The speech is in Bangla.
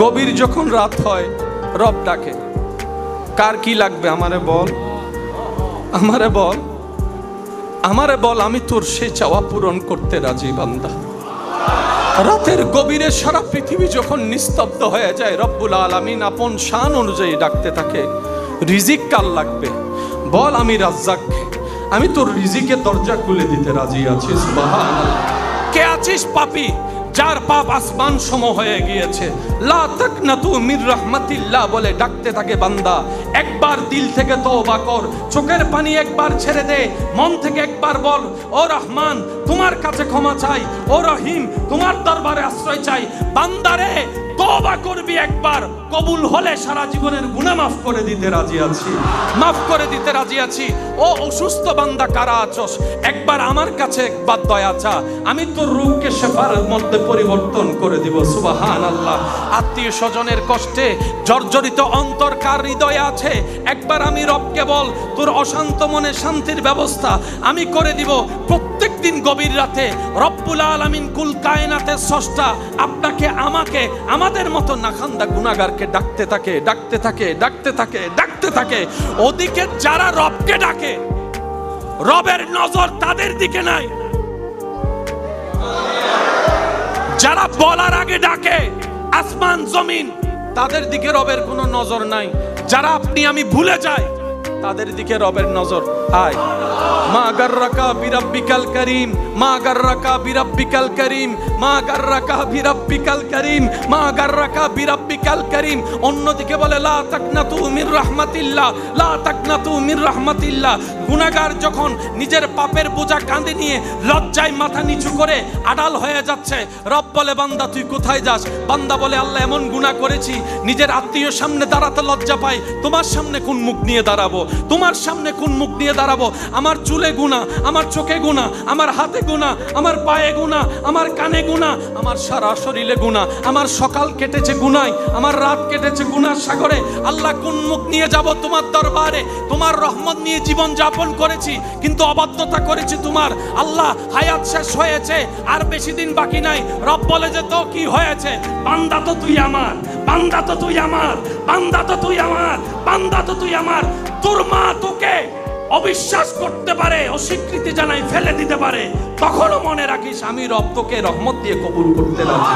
গভীর যখন রাত হয় রব ডাকে, কার কি লাগবে আমারে বল, আমারে বল, আমারে বল, আমি তোর সে চাওয়া পূরণ করতে রাজি বান্দা। রাতের গভীরে সারা পৃথিবী যখন নিস্তব্ধ হয়ে যায়, রব্বুল আলামিন আপন শান অনুযায়ী ডাকতে থাকে, রিজিক কার লাগবে বল, আমি রাজ্জাক, আমি তোর রিজিকের দরজা খুলে দিতে রাজি আছি। সুবহানাল্লাহ। কে আছিস পাপী, যার পাপ আসমান সম হয়ে গিয়েছে, লা তাকনাতু মির রাহমাতিল্লাহ বলে ডাকতে থাকে বান্দা। একবার দিল থেকে তওবা কর, চোখের পানি একবার ছেড়ে দে, মন থেকে একবার বল, ও রহমান তোমার কাছে ক্ষমা চাই, ও রহিম তোমার দরবারে আশ্রয় চাই। বান্দারে তওবা করবি একবার, কবুল হলে সারা জীবনের গুনাহ মাফ করে দিতে রাজি আছি, মাফ করে দিতে রাজি আছি। ও অসুস্থ বান্দা কারা আছস, একবার আমার কাছে একবার দয়া চা, আমি তোর রোগকে শেফার মধ্যে পরিবর্তন করে দিব। সুবহানাল্লাহ। আত্মীয় স্বজনের কষ্টে জর্জরিত অন্তর কার হৃদয়ে আছে, একবার আমি রবকে বল, তোর অশান্ত মনে শান্তির ব্যবস্থা আমি করে দিব। প্রত্যেক দিন গভীর রাতে রব্বুল আলামিন কুল কায়নাতের স্রষ্টা আপনাকে আমাকে আমাদের মতো নাখান্দা গুনাহগারকে ডাকতে থাকে, ডাকতে থাকে, ডাকতে থাকে, ডাকতে থাকে। ওদিকে যারা রবকে ডাকে, রবের নজর তাদের দিকে নাই। যারা বলার আগে ডাকে আসমান জমিন, তাদের দিকে রবের কোনো নজর নাই। যারা আপনি আমি ভুলে যাই, তাদের দিকে রবের নজর। আয় মা গাররাকা বিরাব্বিকাল করিম, মা গাররাকা বিরাব্বিকাল করিম, মা গাররাকা বিরাব্বিকাল করিম, মা গাররাকা বিরাব্বিকাল করিম। অন্যদিকে বলে লা তাকনাতু মির রাহমাতিল্লাহ, লা তাকনাতু মির রাহমাতিল্লাহ। গুনাহগার যখন নিজের পাপের বোঝা কাঁধে নিয়ে লজ্জায় মাথা নিচু করে আড়াল হয়ে যাচ্ছে, রব বলে বান্দা তুই কোথায় যাস? বান্দা বলে আল্লাহ এমন গুনাহ করেছি, নিজের আত্মীয় সামনে দাঁড়াতে লজ্জা পাই, তোমার সামনে কোন মুখ নিয়ে দাঁড়াবো, তোমার সামনে কোন মুখ নিয়ে দাঁড়াবো? আমার চুলে গুনাহ, আমার চোখে গুনাহ, আমার হাতে গুনাহ, আমার পায়ে গুনাহ, আমার কানে গুনাহ, আমার সারা শরীরে গুনাহ, আমার সকাল কেটেছে গুনায়, আমার রাত কেটেছে গুনার সাগরে। আল্লাহ কোন মুখ নিয়ে যাব তোমার দরবারে? তোমার রহমত নিয়ে জীবন যাপন করেছি, কিন্তু অবাধ্যতা করেছি তোমার। আল্লাহ হায়াত শেষ হয়েছে, আর বেশি দিন বাকি নাই। রব বলে যে তো কি হয়েছে? বান্দা তো তুই আমার, বান্দা তো তুই আমার, বান্দা তো তুই আমার, বান্দা তো তুই আমার। তোর মা তোকে অবিশ্বাস করতে পারে, অস্বীকৃতি জানাই ফেলে দিতে পারে, তখনও মনে রাখিস আমি রব তোকে রহমত দিয়ে কবুল করতে রাজি।